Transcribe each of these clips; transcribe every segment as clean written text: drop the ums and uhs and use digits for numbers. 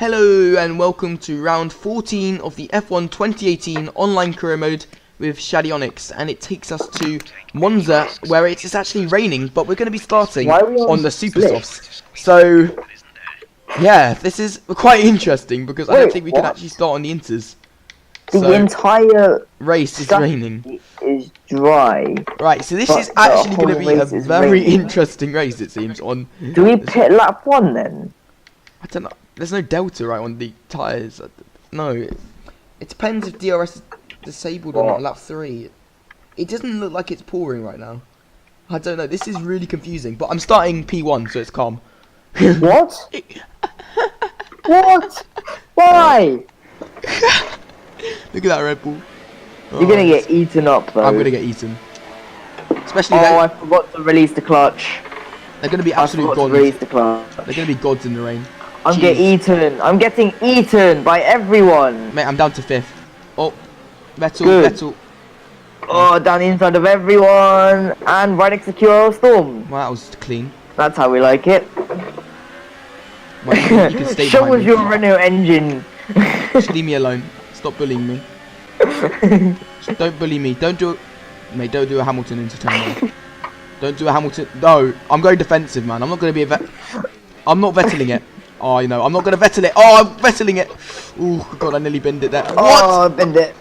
Hello and welcome to round 14 of the F1 2018 online career mode with Shadionics, and it takes us to Monza where it's actually raining, but we're going to be starting on the super softs. So yeah, this is quite interesting because I don't think we can actually start on the inters. The entire race is raining. Is dry. Right, so this is actually going to be a very interesting race, it seems. Do we pit lap 1 then? I don't know. There's no delta right on the tyres. No, it depends if DRS is disabled or not. Lap 3. It doesn't look like it's pouring right now. I don't know. This is really confusing. But I'm starting P1, so it's calm. What? What? Why? Look at that Red Bull. You're gonna get eaten up, though. I'm gonna get eaten. Especially I forgot to release the clutch. They're gonna be absolute gods. They're gonna be gods in the rain. I'm getting eaten by everyone. Mate, I'm down to 5th. Oh, Vettel. Oh, down the inside of everyone. And right next to QRL Storm. Well, that was clean. That's how we like it. Well, you can stay Show us your Renault engine. Just leave me alone. Stop bullying me. Don't bully me. Don't do a Hamilton into turn 1. Don't do a Hamilton. No, I'm going defensive, man. I'm not going to be I'm not Vetteling it. Oh, you know, I'm not going to Vettel it. Oh, I'm Vetteling it. Oh, God, I nearly bend it there. What? Oh, I bend it.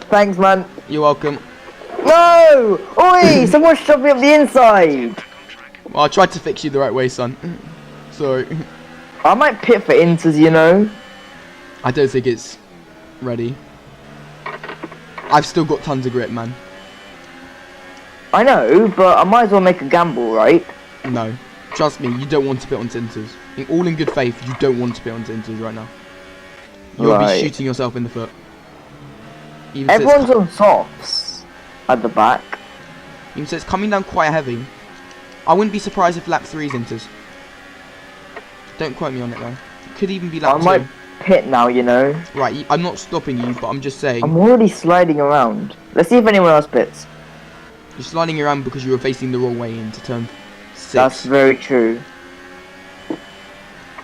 Thanks, man. You're welcome. No! Oi! Someone shoved me up the inside. Well, I tried to fix you the right way, son. Sorry. I might pit for inters, you know. I don't think it's ready. I've still got tons of grip, man. I know, but I might as well make a gamble, right? No. Trust me, you don't want to pit on inters. All in good faith, you don't want to pit on inters right now. You'll be shooting yourself in the foot. Everyone's on softs at the back. Even so, it's coming down quite heavy. I wouldn't be surprised if lap 3 is inters. Don't quote me on it though. It could even be lap 2. I might pit now, you know. Right, I'm not stopping you, but I'm just saying. I'm already sliding around. Let's see if anyone else pits. You're sliding around because you were facing the wrong way into turn 6. That's very true.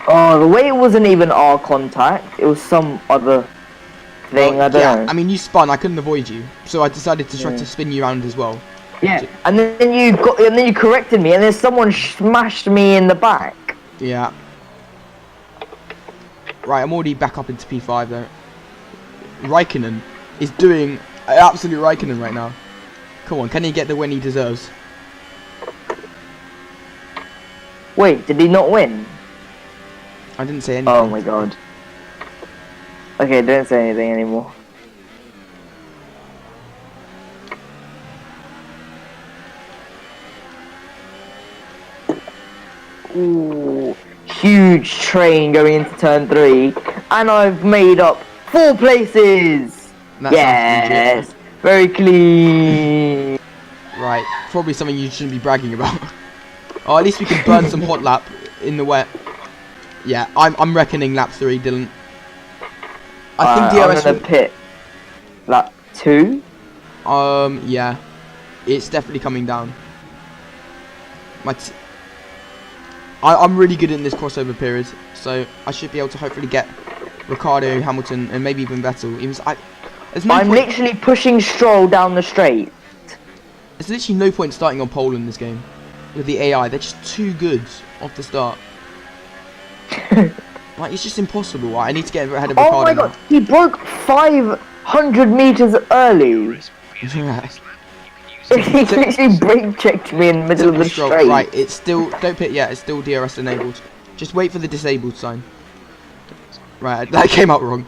Oh, the way it wasn't even our contact, it was some other thing. I don't know. I mean, you spun. I couldn't avoid you, so I decided to try to spin you around as well. Yeah, and then you corrected me, and then someone smashed me in the back. Yeah. Right, I'm already back up into P5 though. Raikkonen is doing absolute Raikkonen right now. Come on, can he get the win he deserves? Wait, did he not win? I didn't say anything. Oh my god. Okay, don't say anything anymore. Ooh, huge train going into turn 3, and I've made up 4 places. Yes, very clean. Right, probably something you shouldn't be bragging about. Oh, at least we can burn some hot lap in the wet. Yeah, I'm reckoning lap 3, Dylan. I think DRS I'm gonna pit lap 2. Yeah, it's definitely coming down. I'm really good in this crossover period, so I should be able to hopefully get Ricciardo, Hamilton, and maybe even Vettel. I'm literally pushing Stroll down the straight. There's literally no point starting on pole in this game with the AI. They're just too good off the start. Like, it's just impossible. Right? I need to get ahead of Ricciardo. Oh my god, he broke 500 meters early. Yeah. He literally brake checked me in the middle of the straight. Right, it's still, don't pit yet, it's still DRS enabled. Just wait for the disabled sign. Right, that came out wrong.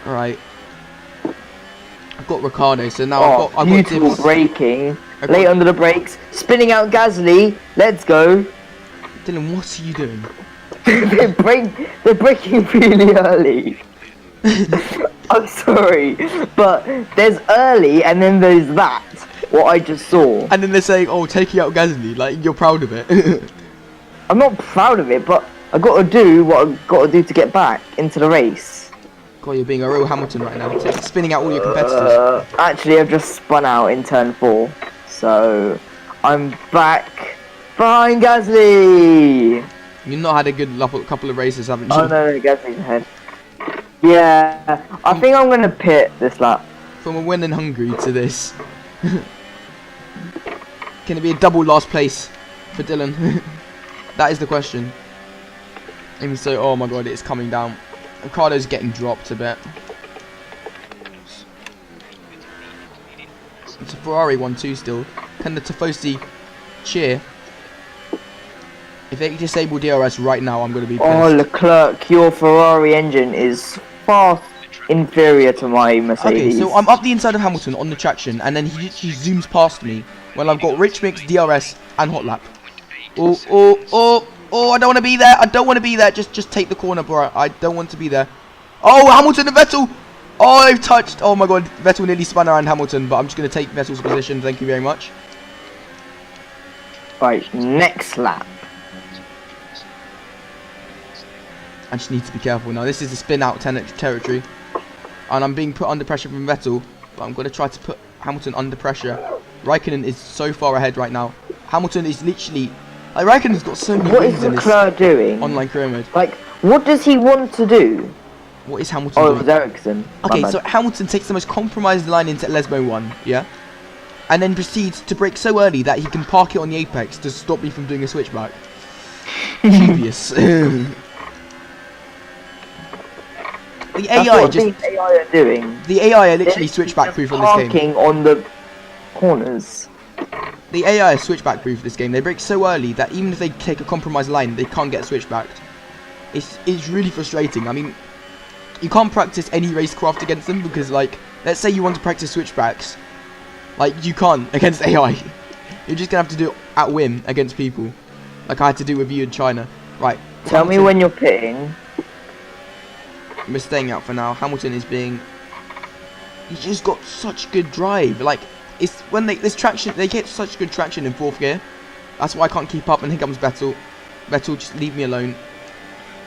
Right. I've got Ricciardo, so now I've got beautiful braking. Late under the brakes, spinning out Gasly. Let's go. Dylan, what are you doing? They're braking really early. I'm sorry, but there's early and then there's that, what I just saw. And then they're saying, oh, taking out Gasly, like, you're proud of it. I'm not proud of it, but I got to do what I got to do to get back into the race. God, you're being a real Hamilton right now, spinning out all your competitors. Actually, I've just spun out in turn 4, so I'm back Behind Gasly! You've not had a good couple of races, haven't you? Oh no, Gasly's ahead. Yeah, I think I'm gonna pit this lap. From a win in Hungary to this. Can it be a double last place for Dylan? That is the question. Even so, oh my god, it's coming down. Ricardo's getting dropped a bit. It's a Ferrari 1-2 still. Can the Tifosi cheer? If they disable DRS right now, I'm going to be pissed. Oh, Leclerc, your Ferrari engine is far inferior to my Mercedes. Okay, so I'm up the inside of Hamilton on the traction, and then he zooms past me when I've got Rich Mix, DRS, and Hot Lap. Oh, I don't want to be there. I don't want to be there. Just take the corner, bro. I don't want to be there. Oh, Hamilton and Vettel. Oh, I've touched. Oh my god, Vettel nearly spun around Hamilton, but I'm just going to take Vettel's position. Thank you very much. Right, next lap. I just need to be careful now. This is a spin out territory, and I'm being put under pressure from Vettel, but I'm going to try to put Hamilton under pressure. Raikkonen is so far ahead right now. Hamilton is literally... Like, Raikkonen's got so many wins in this doing? online career mode. Like, what does he want to do? What is Hamilton doing? Oh, it was Ericsson. Okay, so Hamilton takes the most compromised line into Lesmo 1, yeah? And then proceeds to brake so early that he can park it on the apex to stop me from doing a switchback. Dubious. The AI are doing. The AI are literally switchback proof on this game. Parking on the corners. The AI is switchback proof for this game. They brake so early that even if they take a compromised line, they can't get switchbacked. It's really frustrating. I mean, you can't practice any racecraft against them because, like, let's say you want to practice switchbacks, like, you can't against AI. You're just gonna have to do it at whim against people, like I had to do with you in China. Right. Tell me when you're pitting. We're staying out for now. Hamilton is being... He's just got such good drive. Like, it's when they get such good traction in 4th gear. That's why I can't keep up, and here comes Vettel. Vettel, just leave me alone.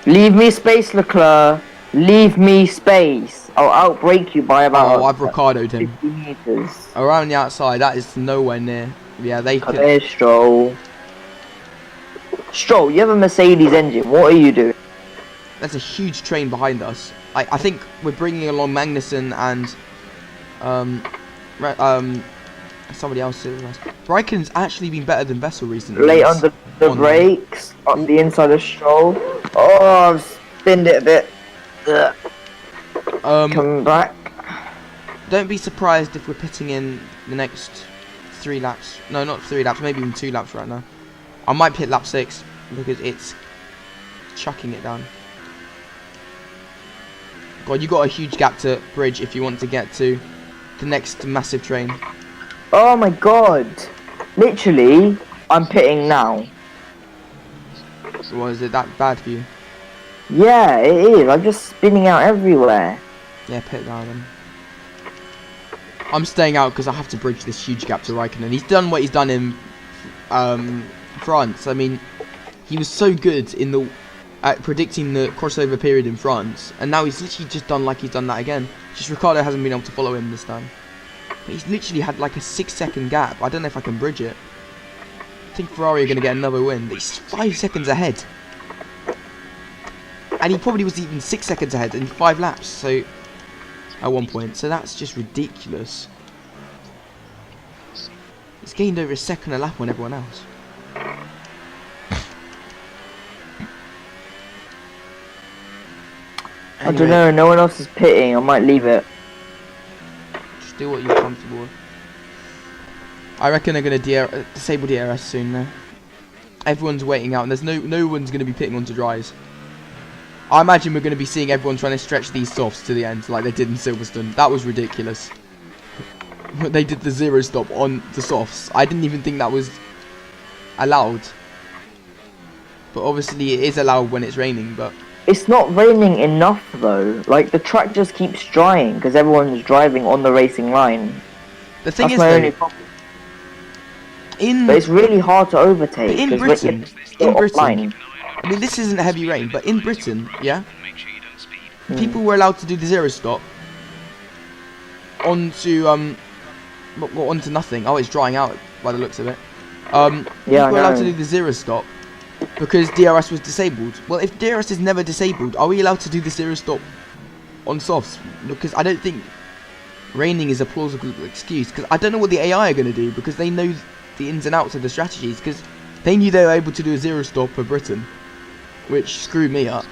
Leave me space, Leclerc. Leave me space. I'll outbrake you by about... Oh, I've Ricardo'd him. 50 meters. Around the outside, that is nowhere near. Yeah, they could... There's Stroll. Stroll, you have a Mercedes engine. What are you doing? There's a huge train behind us. I think we're bringing along Magnussen and somebody else. Raikkonen's actually been better than Vettel recently. Late on the brakes, on the inside of Stroll. Oh, I've spinned it a bit. Coming back. Don't be surprised if we're pitting in the next 3 laps. No, not 3 laps, maybe even 2 laps right now. I might pit lap 6 because it's chucking it down. God, you got a huge gap to bridge if you want to get to the next massive train. Oh my god. Literally, I'm pitting now. Well, is it that bad for you? Yeah, it is. I'm just spinning out everywhere. Yeah, pit now then. I'm staying out because I have to bridge this huge gap to Raikkonen. He's done what he's done in France. I mean, he was so good in the... at predicting the crossover period in France, and now he's literally just done like he's done that again. Just Ricciardo hasn't been able to follow him this time. But he's literally had like a 6-second gap. I don't know if I can bridge it. I think Ferrari are going to get another win. He's 5 seconds ahead. And he probably was even 6 seconds ahead in 5 laps, so at one point. So that's just ridiculous. He's gained over a second a lap on everyone else. Anyway, I don't know, no one else is pitting, I might leave it. Just do what you're comfortable with. I reckon they're going to disable DRS soon now. Everyone's waiting out and there's no one's going to be pitting onto dries. I imagine we're going to be seeing everyone trying to stretch these softs to the end like they did in Silverstone. That was ridiculous. They did the 0 stop on the softs. I didn't even think that was allowed. But obviously it is allowed when it's raining, but... It's not raining enough though. Like the track just keeps drying because everyone's driving on the racing line. The thing is, but it's really hard to overtake. In Britain, I mean, this isn't heavy rain, but in Britain, yeah, people were allowed to do the 0 stop onto onto nothing. Oh, it's drying out by the looks of it. Yeah, we're I allowed to know. do the zero stop because DRS was disabled. Well, if DRS is never disabled, are we allowed to do the zero stop on softs? Because I don't think raining is a plausible excuse. Because I don't know what the AI are going to do because they know the ins and outs of the strategies. Because they knew they were able to do a zero stop for Britain, which screwed me up.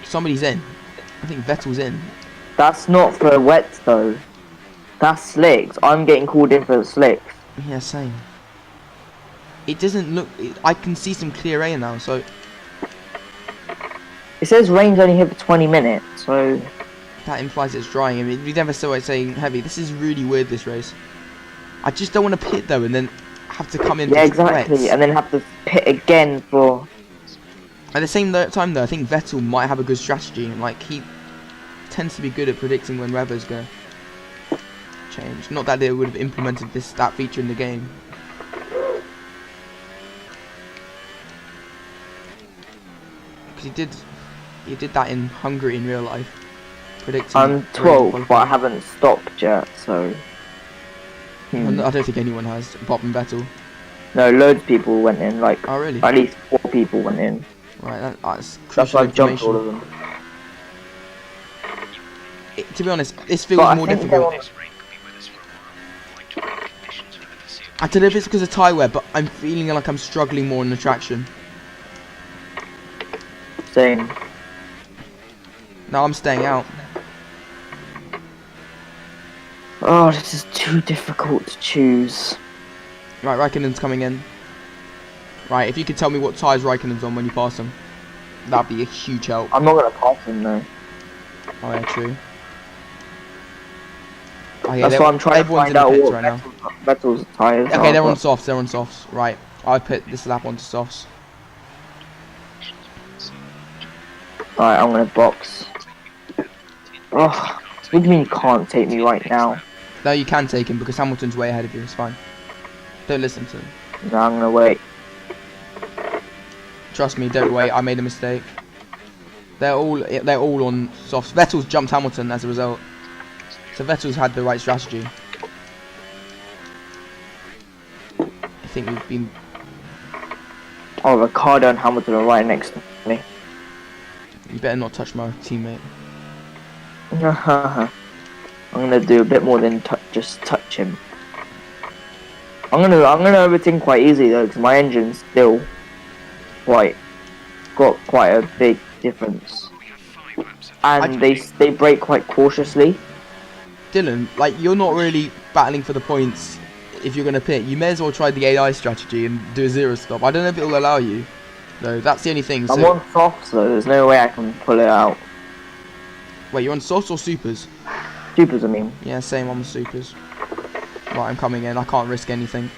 Somebody's in. I think Vettel's in. That's not for wets though. That's slicks. I'm getting called in for slicks. Yeah, same. It doesn't look. I can see some clear air now, so It says rain's only here for 20 minutes, so that implies it's drying. I mean, we never saw it saying heavy. This is really weird, this race. I just don't want to pit though and then have to come in. yeah, exactly. Wets. And then have to pit again for. At the same time though, I think Vettel might have a good strategy. Like he tends to be good at predicting when weather's gonna change. Not that they would have implemented that feature in the game. Because he did that in Hungary in real life. Predicting. I'm 12, but I haven't stopped yet, so. I don't think anyone has, apart from Vettel. No, loads of people went in. Like Oh really? at least 4 people went in. Right, that's That's crucial why I've jumped all information. of them. To be honest, this feels But I more think difficult. I don't know if it's because of tyre wear, but I'm feeling like I'm struggling more in the traction. Same. Now I'm staying out. Oh, this is too difficult to choose. Right, Raikkonen's coming in. Right, if you could tell me what tyres Raikkonen's on when you pass him, that'd be a huge help. I'm not gonna pass him though. Oh yeah, true. Oh, yeah, That's why I'm trying to everyone's find in the out pits what right now. Vettel's tyres Okay, are, they're on but- softs, they're on softs. Right, I put this lap onto softs. Alright, I'm gonna box. Oh, what do you mean you can't take me right now? No, you can take him because Hamilton's way ahead of you, it's fine. Don't listen to him. No, I'm gonna wait. Trust me, don't wait, I made a mistake. They're all on softs. Vettel's jumped Hamilton as a result. So Vettel's had the right strategy. I think we've been... Oh, Ricardo and Hamilton are right next to me. You better not touch my teammate. I'm gonna do a bit more than just touch him. I'm gonna overthink quite easy though, because my engine's still got quite a big difference, and they brake quite cautiously. Dylan, like, you're not really battling for the points if you're going to pit. You may as well try the AI strategy and do a zero stop. I don't know if it'll allow you, though. That's the only thing. I'm So, on softs though, there's no way I can pull it out. wait, you're on softs or supers? Supers, I mean. Yeah, same, I'm on supers. Right, I'm coming in. I can't risk anything.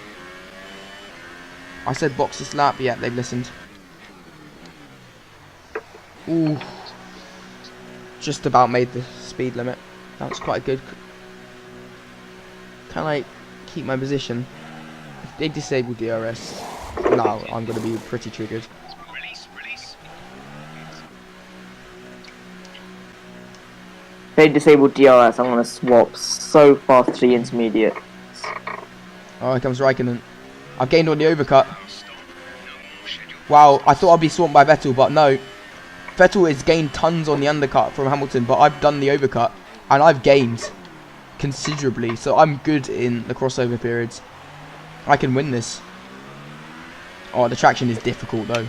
I said box this lap. Yeah, they've listened. Ooh. Just about made the speed limit. That was quite good. Can I keep my position? If they disable DRS, now I'm going to be pretty triggered. If they disable DRS, I'm gonna swap so fast to the intermediate. Oh, here comes Raikkonen. I've gained on the overcut. Wow, I thought I'd be swamped by Vettel, but no. Vettel has gained tons on the undercut from Hamilton, but I've done the overcut, and I've gained considerably, so I'm good in the crossover periods. I can win this. Oh, the traction is difficult, though.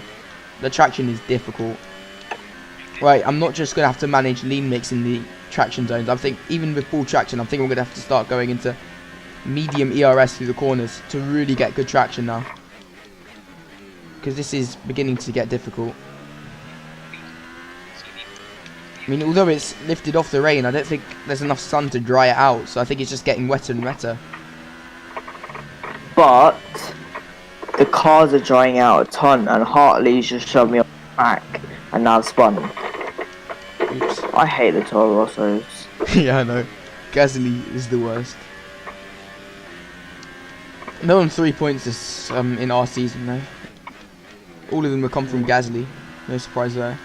The traction is difficult. Right, I'm not just going to have to manage lean mix in the traction zones. I think even with full traction, I think we're going to have to start going into medium ERS through the corners to really get good traction now. Because this is beginning to get difficult. I mean, although it's lifted off the rain, I don't think there's enough sun to dry it out. So I think it's just getting wetter and wetter. But the cars are drying out a ton, and Hartley's just shoved me off the back, and now I've spun. Oops. I hate the Toro Rossos. Yeah, I know. Gasly is the worst. No one 3 points this in our season though. All of them have come from Gasly. No surprise there.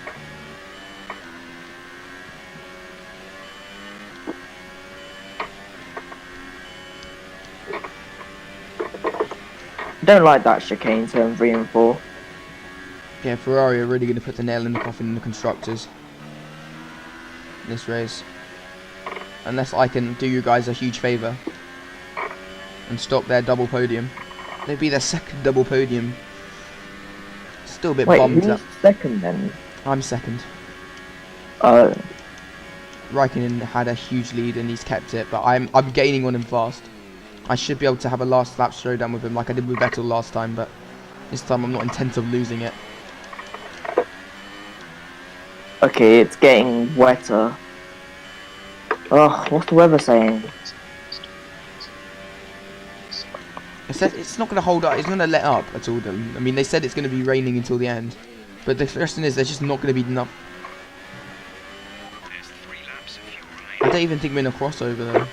don't like that chicane turn 3 and 4. Yeah, Ferrari are really going to put the nail in the coffin in the constructors this race. Unless I can do you guys a huge favour and stop their double podium. They'd be their second double podium. Still a bit bummed who's second then? I'm second. Oh. Raikkonen had a huge lead and he's kept it, but I'm gaining on him fast. I should be able to have a last lap slowdown with him like I did with Vettel last time, but this time I'm not intent of losing it. Okay, it's getting wetter. Oh, what's the weather saying? It says it's not going to hold up, it's going to let up at all. I mean, they said it's going to be raining until the end, but the question is there's just not going to be enough. I don't even think we're in a crossover though.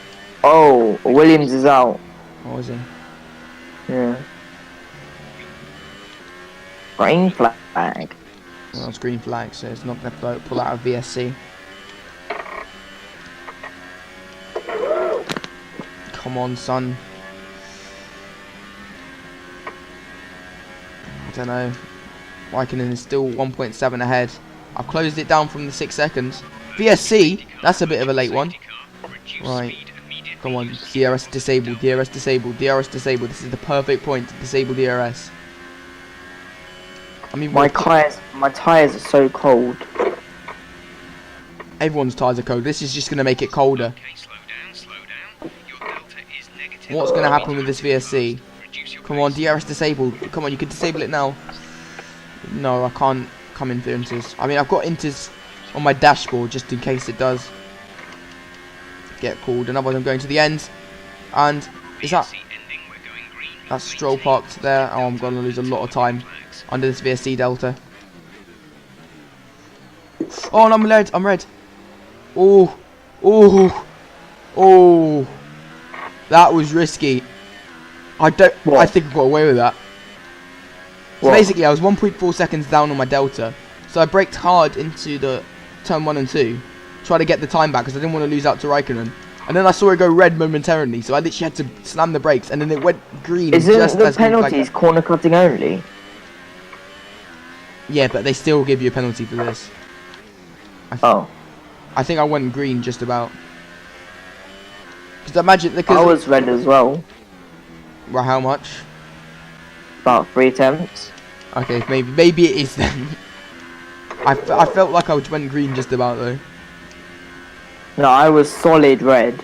Oh, Williams is out. Oh, is he? Yeah. Green flag. Well, it's green flag, so it's not going to pull out of VSC. Come on, son. I don't know. Raikkonen is still 1.7 ahead. I've closed it down from the 6 seconds. VSC, that's a bit of a late one. Right. Come on, DRS disabled, DRS disabled, DRS disabled. This is the perfect point to disable DRS. I mean, my tyres are so cold. Everyone's tyres are cold. This is just going to make it colder. What's going to happen with this VSC? Come on, DRS disabled. Come on, you can disable it now. No, I can't come in for inters. I mean, I've got inters on my dashboard just in case it does get called. And otherwise I'm going to the end. And is that... That's Stroll parked there. Oh, I'm going to lose a lot of time under this VSC Delta. Oh, and I'm red. I'm red. Oh. Oh. Oh. That was risky. I think I got away with that. So basically, I was 1.4 seconds down on my Delta. So I braked hard into the turn 1 and 2. Try to get the time back because I didn't want to lose out to Raikkonen. And then I saw it go red momentarily. So I literally had to slam the brakes. And then it went green. Isn't the penalties corner cutting only? Yeah, but they still give you a penalty for this. I think I went green just about. Because imagine... I was red as well. Well, how much? About 3 attempts. Okay, maybe it is then. I felt like I went green just about though. No, I was solid red.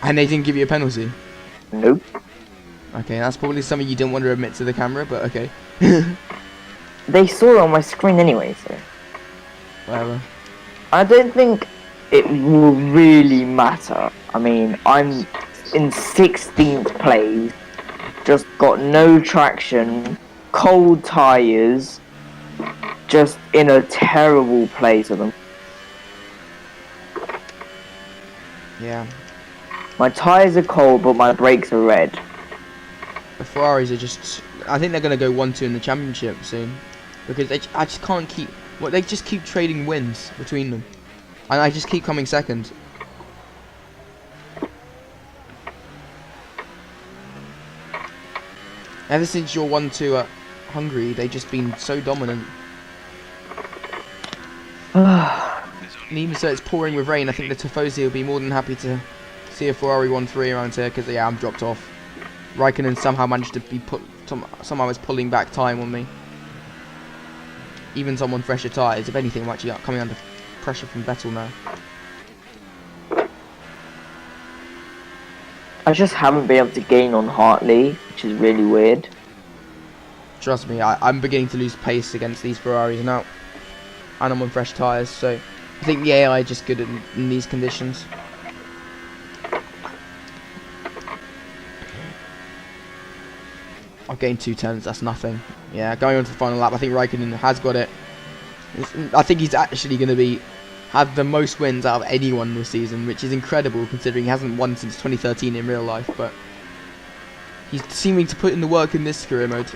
And they didn't give you a penalty? Nope. Okay, that's probably something you didn't want to admit to the camera, but okay. They saw it on my screen anyway, so... Whatever. I don't think it will really matter. I mean, I'm in 16th place. Just got no traction. Cold tyres. Just in a terrible place of them. Yeah. My tyres are cold, but my brakes are red. The Ferraris are just... I think they're going to go 1-2 in the championship soon. Because I just can't keep... Well, they just keep trading wins between them. And I just keep coming second. Ever since your 1-2 at Hungary, they've just been so dominant. And even so it's pouring with rain, I think the Tifosi will be more than happy to see a Ferrari 1-3 around here, because yeah, I'm dropped off. Raikkonen somehow managed to be somehow is pulling back time on me. Even someone fresher tyres, if anything, I'm actually coming under pressure from Vettel now. I just haven't been able to gain on Hartley, which is really weird. Trust me, I'm beginning to lose pace against these Ferraris now. And I'm on fresh tyres, so I think the AI is just good in these conditions. I've gained 2 tenths, that's nothing. Yeah, going on to the final lap, I think Raikkonen has got it. I think he's actually going to have the most wins out of anyone this season, which is incredible considering he hasn't won since 2013 in real life, but he's seeming to put in the work in this career mode.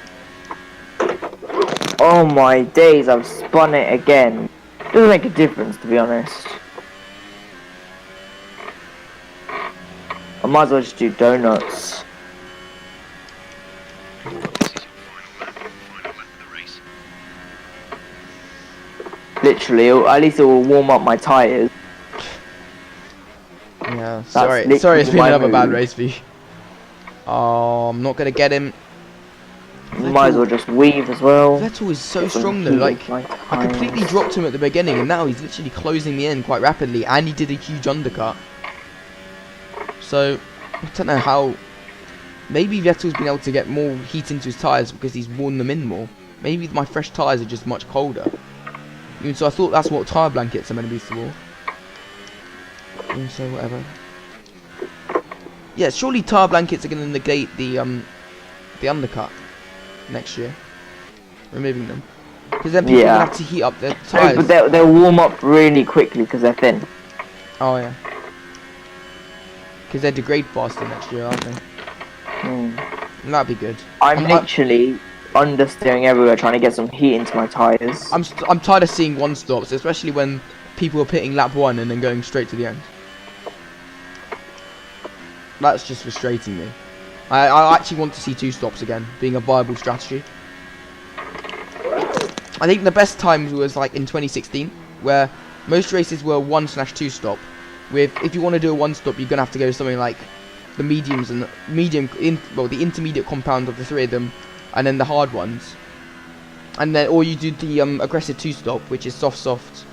Oh my days, I've spun it again. Doesn't make a difference, to be honest. I might as well just do donuts. Literally, at least it will warm up my tyres. Yeah, sorry, it's been another bad race for you. Oh, I'm not gonna get him. You might as well just weave as well. Vettel is so strong though, like, I completely dropped him at the beginning and now he's literally closing me in quite rapidly, and he did a huge undercut. So, I don't know how, maybe Vettel's been able to get more heat into his tyres because he's worn them in more. Maybe my fresh tyres are just much colder. Even so, I thought that's what tyre blankets are meant to be for. Even so, whatever. Yeah, surely tyre blankets are going to negate the undercut next year, removing them, because then people have to heat up their tyres. But they'll warm up really quickly because they're thin. Oh yeah, because they degrade faster next year, aren't they? That'd be good. I'm literally understeering everywhere trying to get some heat into my tyres. I'm tired of seeing one stops, especially when people are pitting lap 1 and then going straight to the end. That's just frustrating me. I actually want to see 2 stops again being a viable strategy. I think the best times was like in 2016, where most races were 1/2 stop. With, if you want to do a 1 stop, you're gonna have to go something like the mediums and the intermediate compound of the 3 of them, and then the hard ones, and then or you do the aggressive 2 stop, which is soft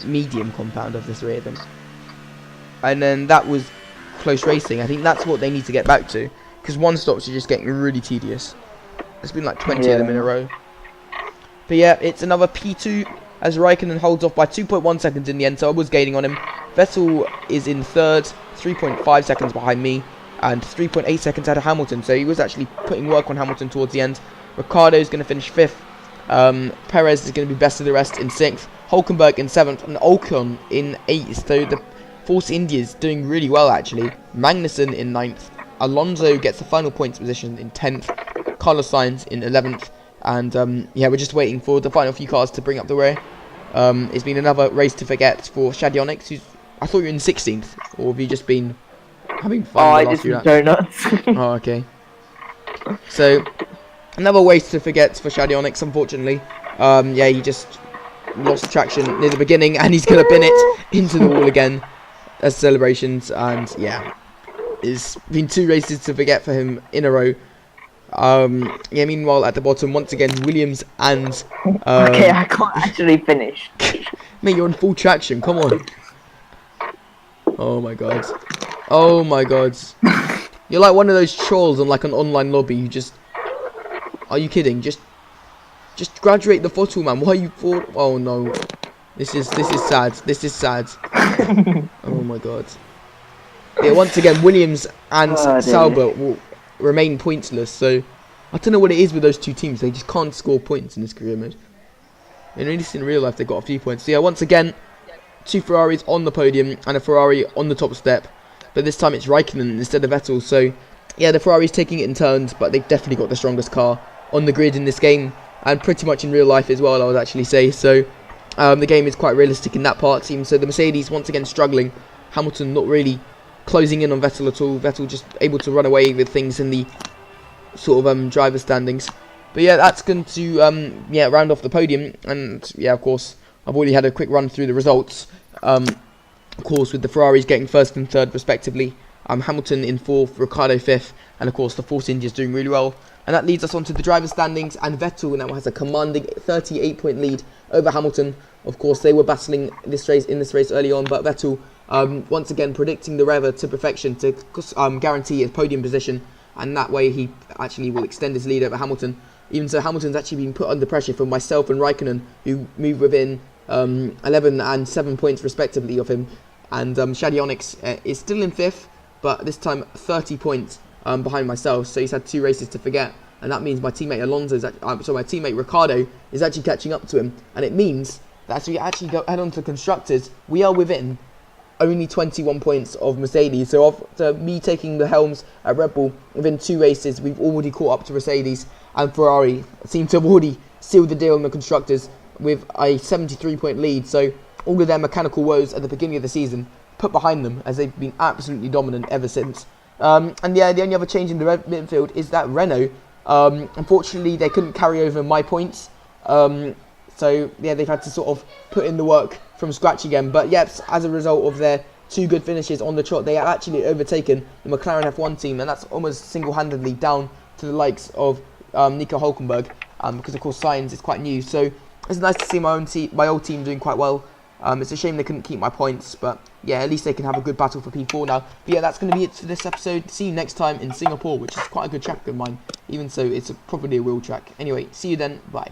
medium compound of the 3 of them, and then that was close racing. I think that's what they need to get back to. Because 1 stops are just getting really tedious. There's been like 20 of them in a row. But yeah, it's another P2 as Raikkonen holds off by 2.1 seconds in the end, so I was gaining on him. Vettel is in 3rd, 3.5 seconds behind me, and 3.8 seconds out of Hamilton, so he was actually putting work on Hamilton towards the end. Ricciardo is going to finish 5th. Perez is going to be best of the rest in 6th. Hulkenberg in 7th, and Ocon in 8th. So the Force India is doing really well actually. Magnussen in 9th. Alonso gets the final points position in 10th, Carlos Sainz in 11th, and yeah, we're just waiting for the final few cars to bring up the rear. It's been another race to forget for Shadi Onyx, who's, I thought you were in 16th, or have you just been having fun? Oh, I just been donuts. Oh, okay. So, another race to forget for Shadi Onyx, unfortunately. Yeah, he just lost traction near the beginning, and he's going to bin it into the wall again as celebrations, and yeah. It's been 2 races to forget for him in a row. Yeah, meanwhile, at the bottom, once again, Williams and... okay, I can't actually finish. Mate, you're on full traction, come on. Oh my god. Oh my god. You're like one of those trolls on like an online lobby. You just... Are you kidding? Just graduate the photo, man. Why are you for... Oh no. This is sad. This is sad. Oh my god. Yeah, once again, Williams and Sauber will remain pointless, so I don't know what it is with those 2 teams. They just can't score points in this career mode. And at least in real life, they got a few points. So yeah, once again, 2 Ferraris on the podium and a Ferrari on the top step. But this time it's Raikkonen instead of Vettel. So yeah, the Ferrari's taking it in turns, but they've definitely got the strongest car on the grid in this game. And pretty much in real life as well, I would actually say. So the game is quite realistic in that part. So the Mercedes once again struggling. Hamilton not really closing in on Vettel at all. Vettel just able to run away with things in the sort of driver standings. But yeah, that's going to yeah, round off the podium. And yeah, of course, I've already had a quick run through the results. Of course, with the Ferraris getting 1st and 3rd respectively. Hamilton in 4th, Ricciardo 5th, and of course the Force India is doing really well. And that leads us on to the driver standings, and Vettel now has a commanding 38-point lead over Hamilton. Of course, they were battling this race early on, but Vettel once again predicting the Reva to perfection to guarantee his podium position, and that way he actually will extend his lead over Hamilton. Even so, Hamilton's actually been put under pressure from myself and Raikkonen, who move within 11 and 7 points respectively of him. And Shadi Onyx is still in 5th, but this time 30 points behind myself. So he's had 2 races to forget, and that means my teammate my teammate Ricciardo is actually catching up to him, and it means that as we actually head on to constructors, we are within only 21 points of Mercedes. So after me taking the helms at Red Bull within 2 races, we've already caught up to Mercedes, and Ferrari seem to have already sealed the deal on the constructors with a 73-point lead. So all of their mechanical woes at the beginning of the season put behind them, as they've been absolutely dominant ever since. And yeah, the only other change in the midfield is that Renault, unfortunately, they couldn't carry over my points So yeah, they've had to sort of put in the work from scratch again. But yes, as a result of their 2 good finishes on the trot, they have actually overtaken the McLaren F1 team, and that's almost single-handedly down to the likes of Nico Hulkenberg, because of course Sainz is quite new. So it's nice to see my old team doing quite well. It's a shame they couldn't keep my points, but yeah, at least they can have a good battle for P4 now. But yeah, that's going to be it for this episode. See you next time in Singapore, which is quite a good track of mine. Even so, it's probably a wheel track. Anyway, see you then. Bye.